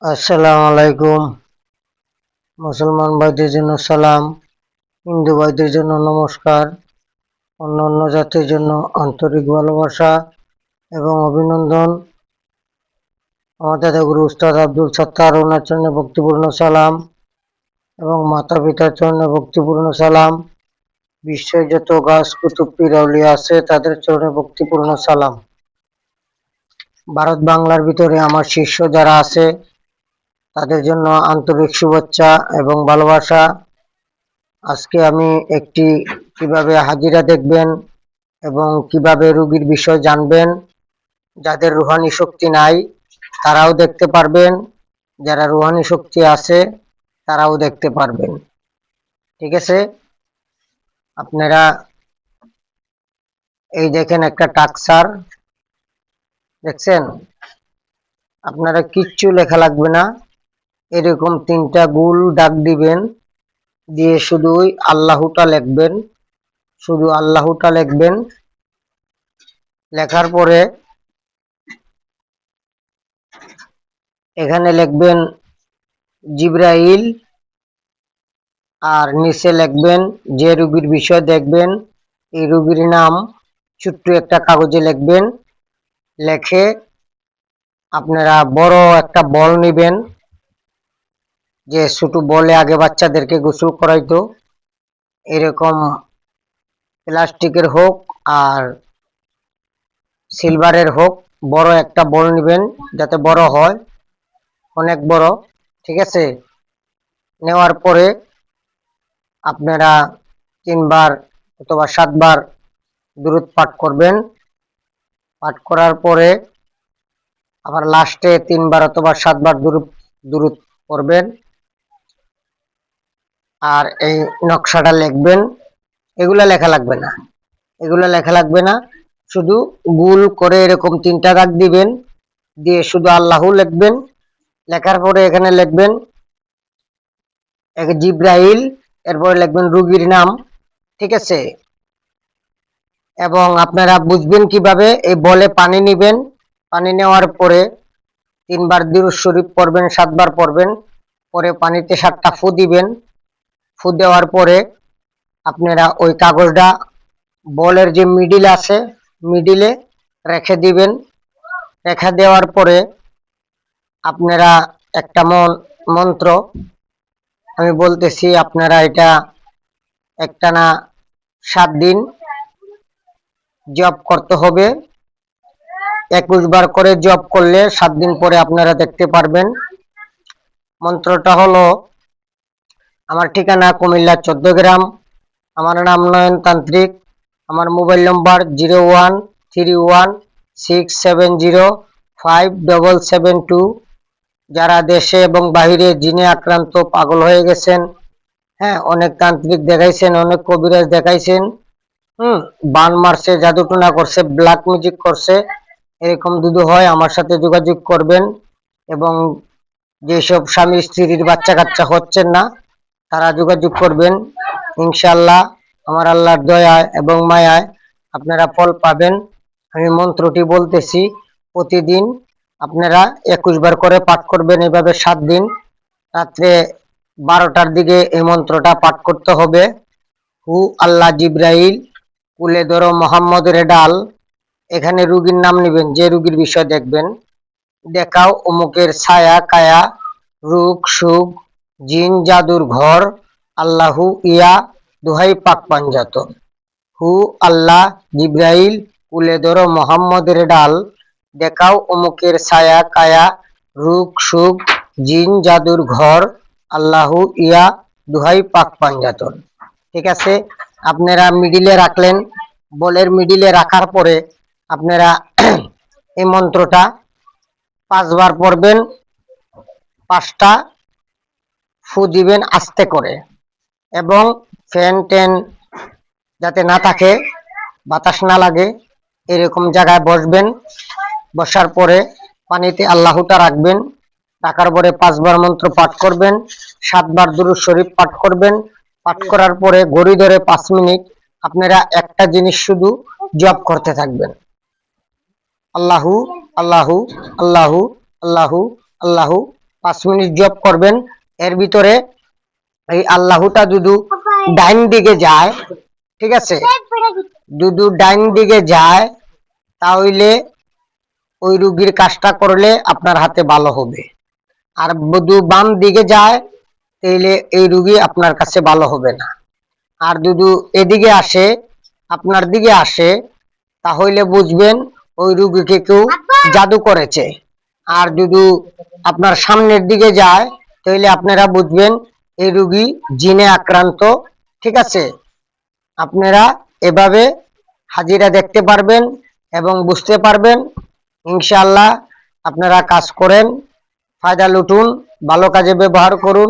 আসসালামু আলাইকুম। মুসলমান ভাইদের জন্য সালাম, হিন্দু ভাইদের জন্য নমস্কার, অন্যান্য জাতির জন্য আন্তরিক ভালোবাসা এবং অভিনন্দন। আমাদের গুরু উস্তাদ আব্দুল সত্তার ওনার জন্য ভক্তিপূর্ণ সালাম এবং মাতা পিতার জন্য ভক্তিপূর্ণ সালাম। বিশ্বের যত গাছ কুতুব পীর আউলিয়া আছে তাদের চরণে ভক্তিপূর্ণ সালাম। ভারত বাংলার ভিতরে আমার শিষ্য যারা আছে তাদের জন্য আন্তরিক শুভেচ্ছা এবং ভালোবাসা। আজকে আমি একটি কিভাবে হাজিরা দেখবেন এবং কিভাবে রোগীর বিষয় জানবেন, যাদের রুহানি শক্তি নাই তারাও দেখতে পারবেন, যারা রুহানি শক্তি আছে তারাও দেখতে পারবেন। ঠিক আছে, আপনারা এই দেখেন একটা টাকসার দেখছেন, আপনারা কিচ্ছু লেখা লাগবে না, এরকম তিনটা গুল দাগ দিবেন, দিয়ে শুধুই আল্লাহুটা লিখবেন, শুধু আল্লাহুটা লিখবেন। লেখার পরে এখানে লিখবেন জিব্রাইল, আর নিচে লিখবেন যে রোগীর বিষয় দেখবেন এই রোগীর নাম ছোট্ট একটা কাগজে লিখবেন। লেখে আপনারা বড় একটা বল নেবেন, যে ছোট বলে আগে বাচ্চাদেরকে গোসল করাইতো, এরকম প্লাস্টিকের হোক আর সিলভারের হোক, বড় একটা বল নেবেন, যাতে বড় হয়, অনেক বড়। ঠিক আছে, নেওয়ার পরে আপনারা 3 বার অথবা 7 বার দুরূদ পাঠ করবেন। পাঠ করার পরে আবার লাস্টে 3 বার অথবা 7 বার দুরূদ পড়বেন। আর এই নকশাটা লিখবেন। এগুলা লেখা লাগবে না, এগুলা লেখা লাগবে না, শুধু গোল করে এরকম 3টা দাগ দিবেন, দিয়ে শুধু আল্লাহু লিখবেন। লেখার পরে এখানে লিখবেন জিব্রাইল, এরপরে লিখবেন রোগীর নাম। ঠিক আছে, এবং আপনারা বুঝবেন কিভাবে, এই বলে পানি নিবেন, পানি নেওয়ার পরে 3 বার দুরূদ শরীফ পড়বেন, 7 বার পড়বেন, পরে পানিতে 7টা ফু দিবেন। ফু দেওয়ার পরে আপনারা ওই কাগজটা বলের যে মিডিল আছে মিডিলে রেখে দিবেন। রেখে দেওয়ার পরে আপনারা একটা মন্ত্র আমি বলতেছি, আপনারা এটা একটানা 7 দিন জপ করতে হবে। 21 বার করে জপ করলে 7 দিন পরে আপনারা দেখতে পারবেন। মন্ত্রটা হলো, আমার ঠিকানা কুমিল্লা 14 গ্রাম, আমার নাম নয়ন তান্ত্রিক, আমার মোবাইল নম্বর 013167057772। যারা দেশে এবং বাহিরে জিনে আক্রান্ত পাগল হয়ে গেছেন, হ্যাঁ, অনেক তান্ত্রিক দেখাইছেন, অনেক কবিরাজ দেখাইছেন, বান মারছে, জাদুটনা করছে, ব্ল্যাক ম্যাজিক করছে, এরকম যদি হয় আমার সাথে যোগাযোগ করবেন। এবং যেসব স্বামী স্ত্রীর বাচ্চা কাচ্চা হচ্ছেন না তারা যোগাযোগ করবেন। ইনশাআল্লাহ আমার আল্লাহর দয়ায় এবং মায়ায় আপনারা ফল পাবেন। আমি মন্ত্রটি বলতেছি, প্রতিদিন আপনারা 21 বার করে পাঠ করবেন, এভাবে 7 দিন। রাত্রে 12টার দিকে এই মন্ত্রটা পাঠ করতে হবে। হু আল্লাহ জিব্রাইল, কুলে ধরো মোহাম্মদের ডাল। এখানে রুগীর নাম নেবেন, যে রুগীর বিষয় দেখবেন। দেখাও অমুকের ছায়া কায়া, রুগ সুগ জিন জাদুর ঘর, আল্লাহু ইয়া দুহাই পাক পাঞ্জাত। হু আল্লাহ জিব্রাইল, কুলে ধরো মোহাম্মদের ডাল। দেখাও অমুকের ছায়া কায়া, রুগ সুগ জিন জাদুর ঘর, আল্লাহু ইয়া দুহাই পাক পাঞ্জাতন। ঠিক আছে, আপনারা মিডিলে রাখলেন। বলের মিডিলে রাখার পরে আপনারা এই মন্ত্রটা 5 বার পড়বেন, 5টা ফু দিবেন আস্তে করে, এবং ফ্যান ট্যান যাতে না থাকে, বাতাস না লাগে, এরকম জায়গায় বসবেন। বসার পরে পানিতে আল্লাহুটা রাখবেন, রাখার পরে 5 বার মন্ত্র পাঠ করবেন, 7 বার দুরূদ শরীফ পাঠ করবেন। পাঠ করার পরে ঘড়ি ধরে 5 মিনিট আপনারা একটা জিনিস শুধু জপ করতে থাকবেন, আল্লাহু আল্লাহু আল্লাহু আল্লাহু আল্লাহু 5 মিনিট জপ করবেন। এর ভিতরে এই আল্লাহটা যদি ডাইন দিকে যায়, ঠিক আছে, যদি ডাইন দিকে যায় তাহলে ওই রুগীর কাজটা করলে আপনার হাতে ভালো হবে। আর যদি বাম দিকে যায় তাহলে এই রুগী আপনার কাছে ভালো হবে না। আর যদি এদিকে আসে, আপনার দিকে আসে, তাহলে বুঝবেন ওই রুগীকে কেউ জাদু করেছে। আর যদি আপনার সামনের দিকে যায় তাহলে আপনারা বুঝবেন এই রুগী জিনে আক্রান্ত। ঠিক আছে, আপনারা এভাবে হাজিরা দেখতে পারবেন এবং বুঝতে পারবেন। ইনশাআল্লাহ আপনারা কাজ করেন, ফায়দা লুটুন, ভালো কাজে ব্যবহার করুন।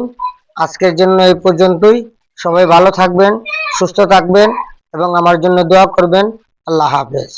আজকের জন্য এই পর্যন্তই। সবাই ভালো থাকবেন, সুস্থ থাকবেন এবং আমার জন্য দোয়া করবেন। আল্লাহ হাফেজ।